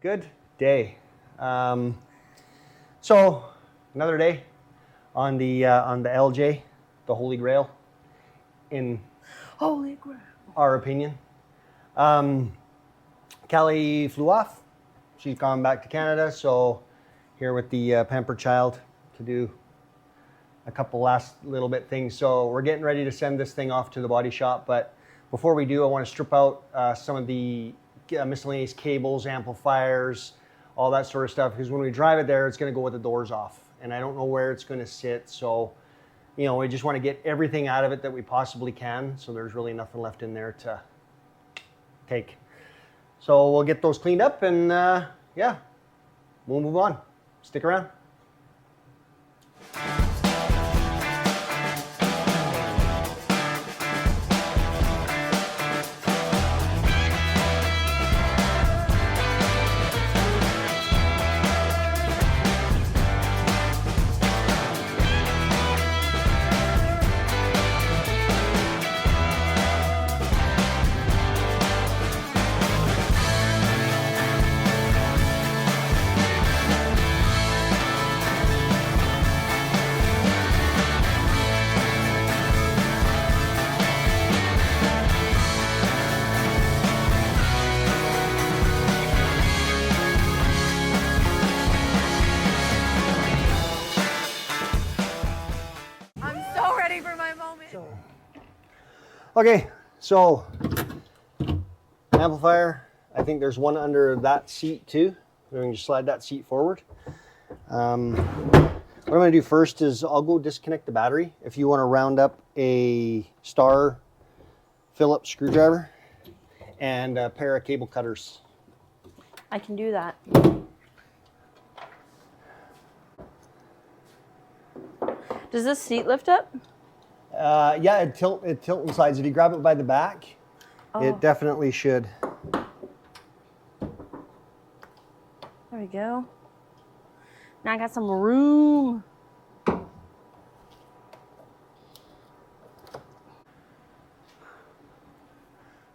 Good day. So another day on the LJ, the Holy Grail, in Holy Grail, our opinion. Callie flew off. She's gone back to Canada, so here with the pampered child to do a couple last little bit things. So we're getting ready to send this thing off to the body shop, but before we do, I want to strip out some of the miscellaneous cables, amplifiers, all that sort of stuff, because when we drive it there, it's going to go with the doors off, and I don't know where it's going to sit. So, you know, we just want to get everything out of it that we possibly can, so there's really nothing left in there to take. So we'll get those cleaned up, and yeah, we'll move on. Stick around. Okay, so amplifier, I think there's one under that seat too. We can just slide that seat forward. What I'm going to do first is I'll go disconnect the battery. If you want to round up a star Phillips screwdriver and a pair of cable cutters. I can do that. Does this seat lift up? Yeah, it tilt and slides. If you grab it by the back, it definitely should. There we go. Now I got some room.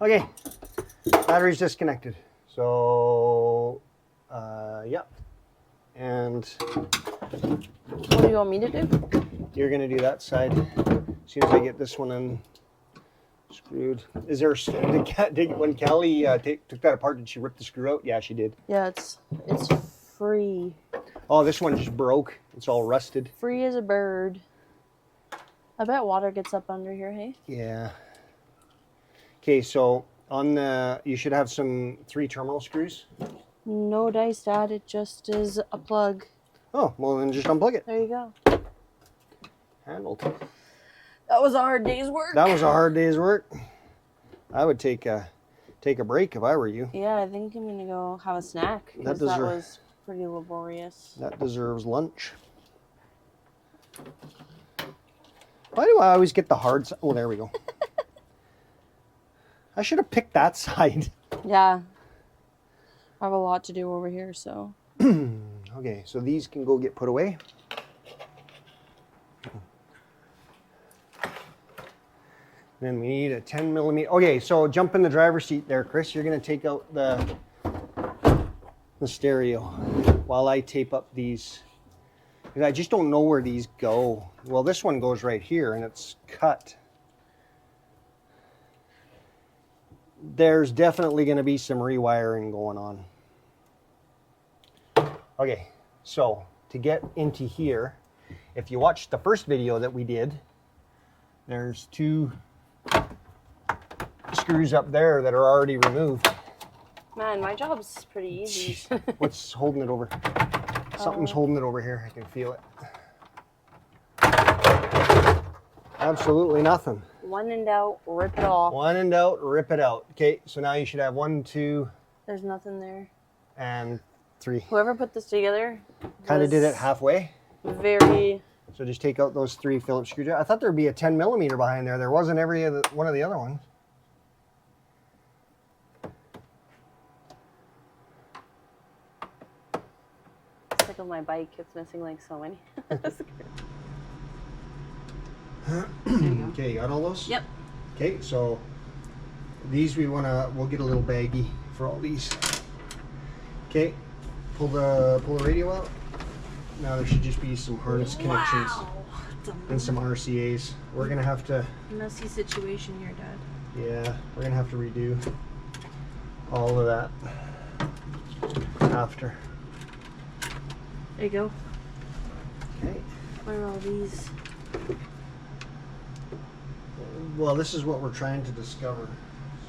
Okay, battery's disconnected. So, yeah. And what do you want me to do? You're gonna do that side. As soon as I get this one unscrewed. Is there, when Callie took that apart, did she rip the screw out? Yeah, she did. Yeah, it's free. Oh, this one just broke. It's all rusted. Free as a bird. I bet water gets up under here, hey? Yeah. Okay, so on the, you should have some 3 terminal screws. No dice, Dad. It just is a plug. Oh, well then just unplug it. There you go. Handled. That was a hard day's work. That was a hard day's work. I would take a break if I were you. Yeah, I think I'm gonna go have a snack because that was pretty laborious. That deserves lunch. Why do I always get the hard side? Oh, there we go. I should have picked that side. Yeah. I have a lot to do over here, so. Okay, so these can go get put away. Then we need a 10 millimeter. Okay, so jump in the driver's seat there, Chris. You're going to take out the stereo while I tape up these. Because I just don't know where these go. Well, this one goes right here, and it's cut. There's definitely going to be some rewiring going on. Okay, so to get into here, if you watched the first video that we did, there's 2 screws up there that are already removed. Man, my job's pretty easy. What's holding it over? Something's holding it over here. I can feel it. Absolutely nothing. When in doubt, rip it off. When in doubt, rip it out. Okay, so now you should have 1, 2. There's nothing there. And 3. Whoever put this together kind of did it halfway. Very. So just take out those 3 Phillips screwdrivers. I thought there'd be a 10 millimeter behind there. There wasn't one of the other ones. It's like on my bike, it's missing like so many. Okay, you got all those? Yep. Okay, so these we'll get a little baggie for all these. Okay, pull the radio out. Now there should just be some harness connections and some RCAs. We're gonna have to. Messy situation here, Dad. Yeah, we're gonna have to redo all of that after. There you go. Okay. What are all these? Well, this is what we're trying to discover.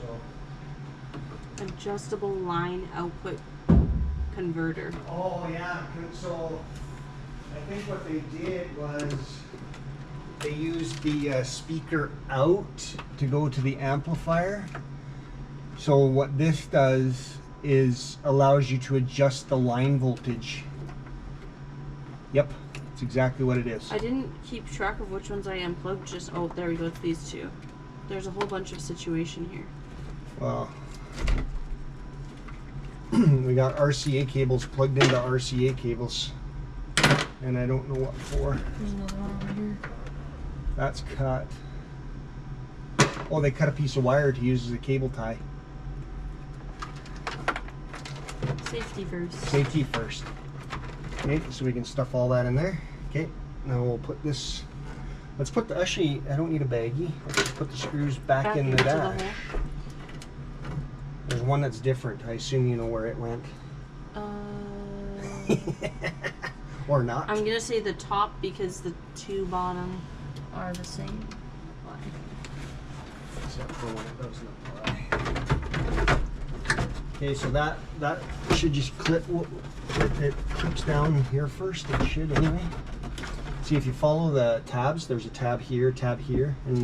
So. Adjustable line output converter. Oh yeah. So I think what they did was they used the speaker out to go to the amplifier. So what this does is allows you to adjust the line voltage. Yep, that's exactly what it is. I didn't keep track of which ones I unplugged. Just oh, there we go. It's these two. There's a whole bunch of situation here. Well, we got RCA cables plugged into RCA cables, and I don't know what for. There's another one over here. That's cut. Oh, they cut a piece of wire to use as a cable tie. Safety first. Safety first. Okay, so we can stuff all that in there. Okay, now we'll put this. Let's put the. Actually, I don't need a baggie. Let's just put the screws back in the into dash. hole. There's one that's different. I assume you know where it went. Or not. I'm gonna say the top because the two bottom are the same. Except for when it doesn't apply. Okay, so that should just clip. It clips down here first. It should anyway. See, if you follow the tabs, there's a tab here, and Tab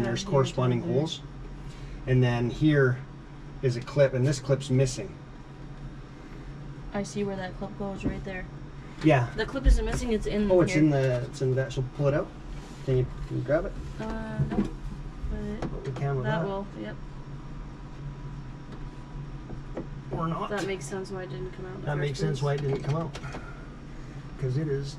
there's here, corresponding tab there. holes. And then here is a clip, and this clip's missing. I see where that clip goes right there. Yeah. The clip isn't missing. It's in. Oh, it's here. it's in that. So pull it out. Can you grab it? No. The camera. That will. Yep. Or not. That makes sense why it didn't come out. That makes sense why it didn't come out. Because it is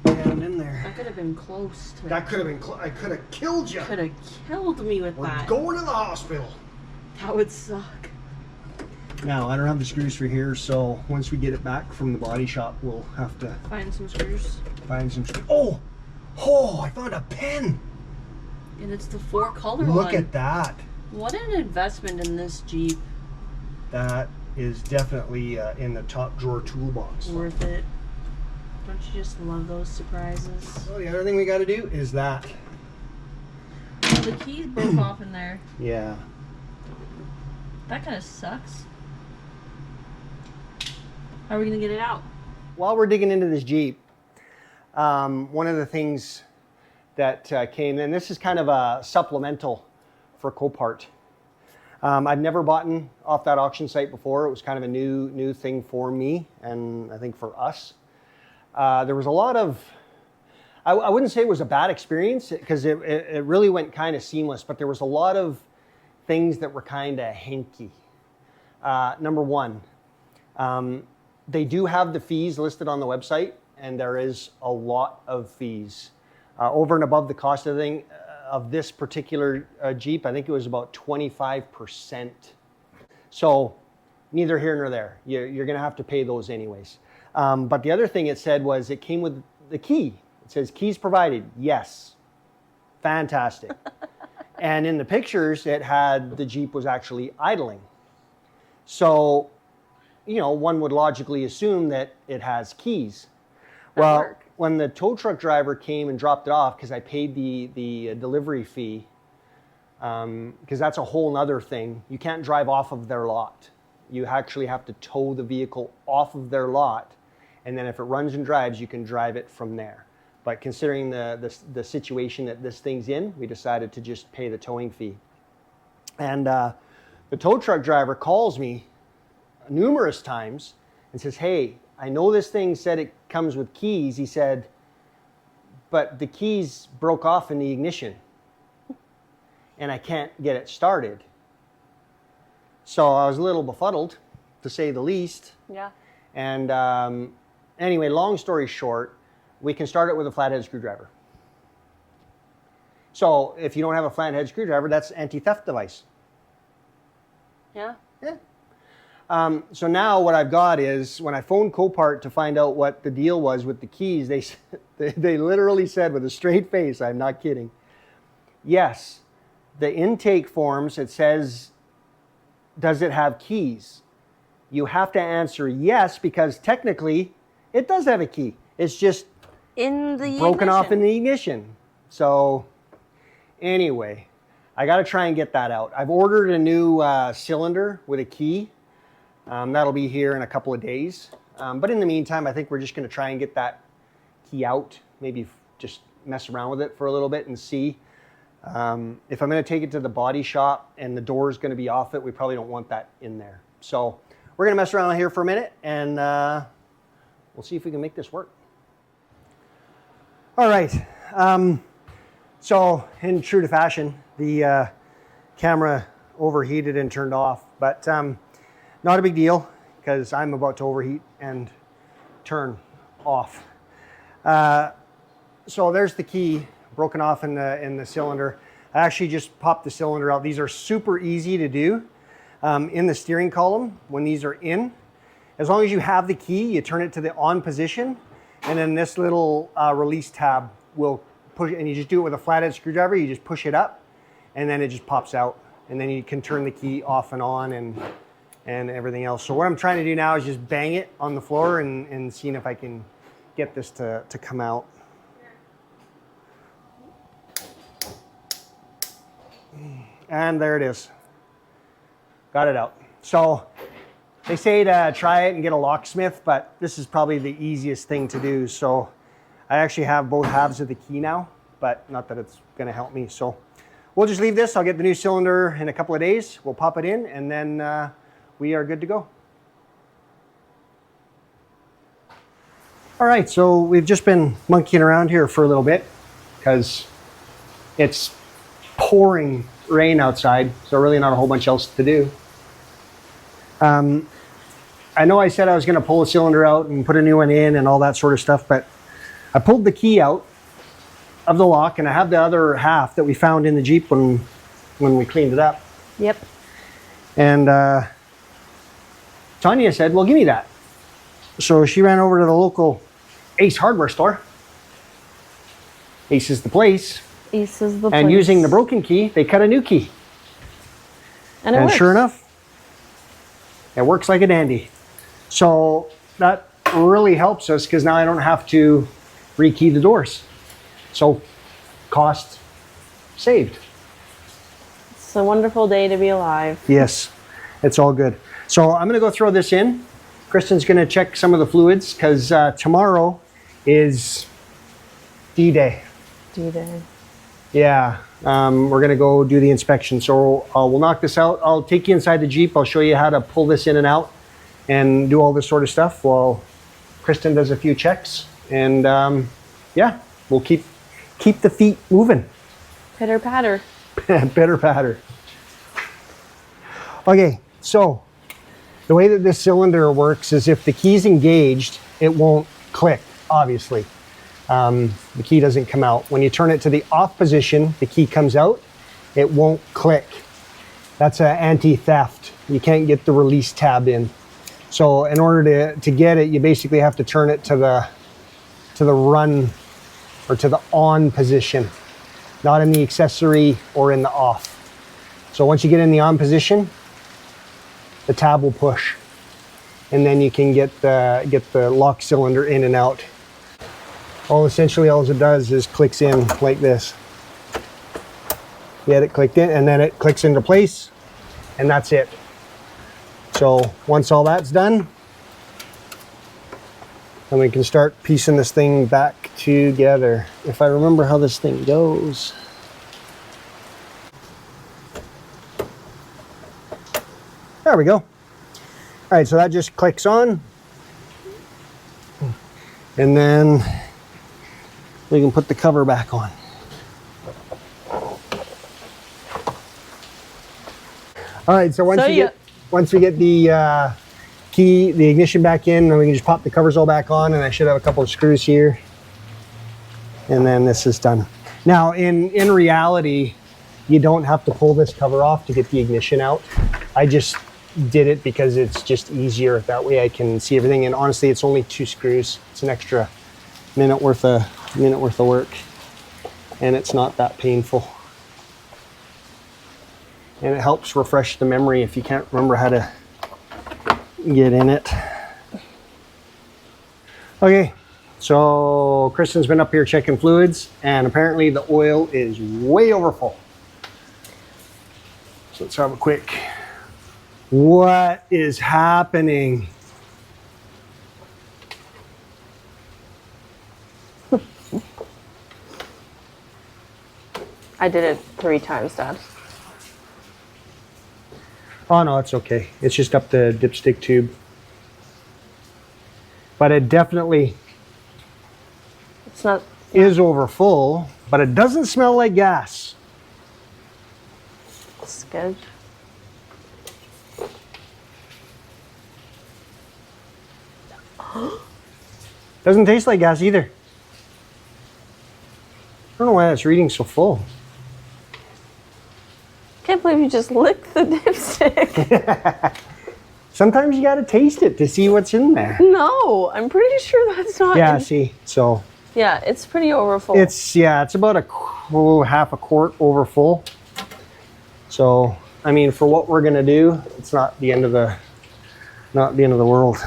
down in there. That could have been close to. That could have been. I could have killed you. Could have killed me with We're that. going to the hospital. That would suck. Now I don't have the screws for here, so once we get it back from the body shop, we'll have to Find some screws. find some screws. Oh! I found a pen. And it's the 4-color one. Look at that. What an investment in this Jeep. That is definitely in the top drawer toolbox. Worth it. Don't you just love those surprises? Well, the other thing we got to do is that. Oh, the keys broke off in there. Yeah. That kind of sucks. How are we going to get it out? While we're digging into this Jeep, one of the things that came, and this is kind of a supplemental for Copart. I've never bought off that auction site before. It was kind of a new thing for me, and I think for us. There was a lot of, I wouldn't say it was a bad experience because it really went kind of seamless, but there was a lot of things that were kind of hanky. Number one, they do have the fees listed on the website, and there is a lot of fees. Over and above the cost of this particular Jeep, I think it was about 25%. So neither here nor there. You're going to have to pay those anyways. But the other thing it said was it came with the key. It says keys provided. Yes. Fantastic. And in the pictures, it had the Jeep was actually idling. So, one would logically assume that it has keys. Well, when the tow truck driver came and dropped it off, because I paid the delivery fee, because that's a whole nother thing. You can't drive off of their lot. You actually have to tow the vehicle off of their lot, and then if it runs and drives, you can drive it from there. But considering the situation that this thing's in, we decided to just pay the towing fee. And the tow truck driver calls me numerous times and says, hey, I know this thing said it comes with keys. He said, but the keys broke off in the ignition and I can't get it started. So I was a little befuddled, to say the least. Yeah. And anyway, long story short, we can start it with a flathead screwdriver. So if you don't have a flathead screwdriver, that's an anti-theft device. Yeah. Yeah. So now what I've got is, when I phoned Copart to find out what the deal was with the keys, they literally said with a straight face, I'm not kidding, yes, the intake forms, it says, does it have keys? You have to answer yes, because technically it does have a key. It's just In the broken ignition. off in the ignition. So anyway, I got to try and get that out. I've ordered a new cylinder with a key. That'll be here in a couple of days. But in the meantime, I think we're just going to try and get that key out. Maybe just mess around with it for a little bit and see. If I'm going to take it to the body shop and the door is going to be off it, we probably don't want that in there. So we're going to mess around here for a minute, and we'll see if we can make this work. All right. So in true to fashion, the camera overheated and turned off, but not a big deal, because I'm about to overheat and turn off. So there's the key broken off in the cylinder. I actually just popped the cylinder out. These are super easy to do. In the steering column, when these are in, as long as you have the key, you turn it to the on position, and then this little release tab will push, and you just do it with a flathead screwdriver. You just push it up, and then it just pops out, and then you can turn the key off and on and everything else. So what I'm trying to do now is just bang it on the floor and seeing if I can get this to come out. And there it is. Got it out. So they say to try it and get a locksmith, but this is probably the easiest thing to do. So I actually have both halves of the key now, but not that it's going to help me. So we'll just leave this. I'll get the new cylinder in a couple of days. We'll pop it in, and then we are good to go. All right, so we've just been monkeying around here for a little bit because it's pouring rain outside, so really not a whole bunch else to do. I know I said I was going to pull a cylinder out and put a new one in and all that sort of stuff, but I pulled the key out of the lock, and I have the other half that we found in the Jeep when we cleaned it up. Yep. And Tanya said, well, give me that. So she ran over to the local Ace hardware store. Ace is the place. Ace is the place. And using the broken key, they cut a new key. And it works. Sure enough, it works like a dandy. So that really helps us, because now I don't have to rekey the doors. So cost saved. It's a wonderful day to be alive. Yes, it's all good. So I'm going to go throw this in. Kristen's going to check some of the fluids, because tomorrow is D-Day. D-Day. Yeah, we're going to go do the inspection. So we'll knock this out. I'll take you inside the Jeep. I'll show you how to pull this in and out and do all this sort of stuff while Kristen does a few checks. And yeah, we'll keep the feet moving. Pitter patter. Pitter patter. Okay, so the way that this cylinder works is if the key's engaged, it won't click, obviously. The key doesn't come out. When you turn it to the off position, the key comes out. It won't click. That's an anti-theft. You can't get the release tab in. So in order to get it, you basically have to turn it to the run or to the on position, not in the accessory or in the off. So once you get in the on position, the tab will push, and then you can get the lock cylinder in and out. Essentially all it does is clicks in like this. Get it clicked in, and then it clicks into place, and that's it. So once all that's done, then we can start piecing this thing back together. If I remember how this thing goes. There we go. All right, so that just clicks on, and then we can put the cover back on. All right, so once we get the key, the ignition back in, then we can just pop the covers all back on, and I should have a couple of screws here. And then this is done. Now, in reality, you don't have to pull this cover off to get the ignition out. I just did it because it's just easier. That way I can see everything. And honestly, it's only 2 screws. It's an extra minute worth of work. And it's not that painful. And it helps refresh the memory if you can't remember how to get in it. Okay, so Kristen's been up here checking fluids, and apparently the oil is way over full. So let's have a quick, what is happening? I did it 3 times, Dad. Oh no, it's okay. It's just up the dipstick tube. But it definitely It's not. is over full, but it doesn't smell like gas. It's good. Doesn't taste like gas either. I don't know why it's reading so full. Can't believe you just licked the dipstick. Sometimes you gotta taste it to see what's in there. No, I'm pretty sure that's not. Yeah, see, so Yeah, it's pretty overfull. it's about half a quart over full. So I mean, for what we're gonna do, it's not the end of the world.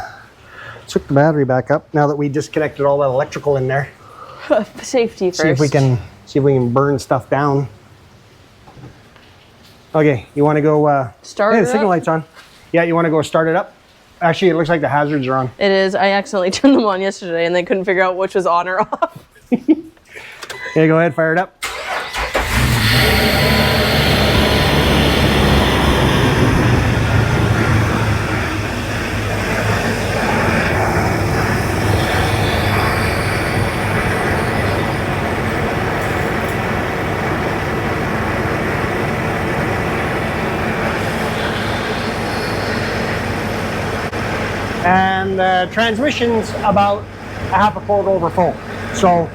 Let's hook the battery back up now that we disconnected all that electrical in there. Safety first. See if we can burn stuff down. Okay, you want to go? Start Hey, it the signal up? light's on. Yeah, you want to go start it up? Actually, it looks like the hazards are on. It is. I accidentally turned them on yesterday and they couldn't figure out which was on or off. Yeah, go ahead, fire it up. And the transmission's about a half a quart over full. So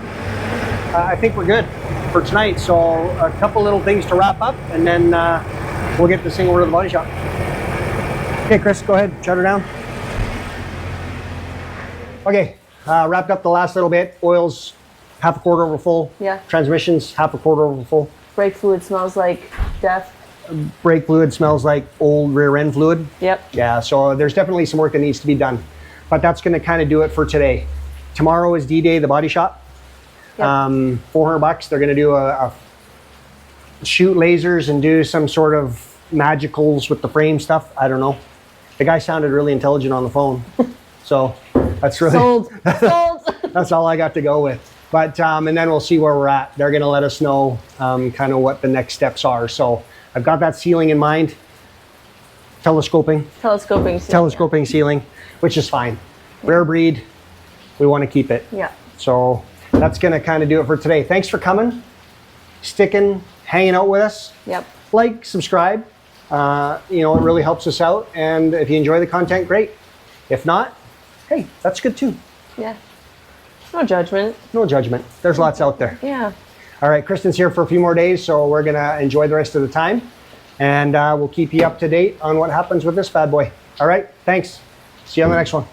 I think we're good for tonight. So a couple little things to wrap up, and then we'll get this thing over to the body shop. Okay, Chris, go ahead, shut her down. Okay, wrapped up the last little bit. Oil's half a quart over full. Yeah. Transmission's half a quart over full. Brake fluid smells like death. Brake fluid smells like old rear end fluid. Yep. Yeah, so there's definitely some work that needs to be done. But that's going to kind of do it for today. Tomorrow is D-Day, the body shop. Yep. $400. They're going to do a shoot lasers and do some sort of magicals with the frame stuff. I don't know. The guy sounded really intelligent on the phone. So that's really Sold. Sold. that's all I got to go with. But and then we'll see where we're at. They're going to let us know kind of what the next steps are. So I've got that ceiling in mind. Telescoping ceiling, which is fine. Rare breed, we want to keep it. Yeah. So that's going to kind of do it for today. Thanks for coming, sticking, hanging out with us. Yep. Like, subscribe. It really helps us out. And if you enjoy the content, great. If not, hey, that's good too. Yeah. No judgment. No judgment. There's lots out there. Yeah. All right, Kristen's here for a few more days, so we're going to enjoy the rest of the time. And we'll keep you up to date on what happens with this bad boy. All right, thanks. See you on the next one.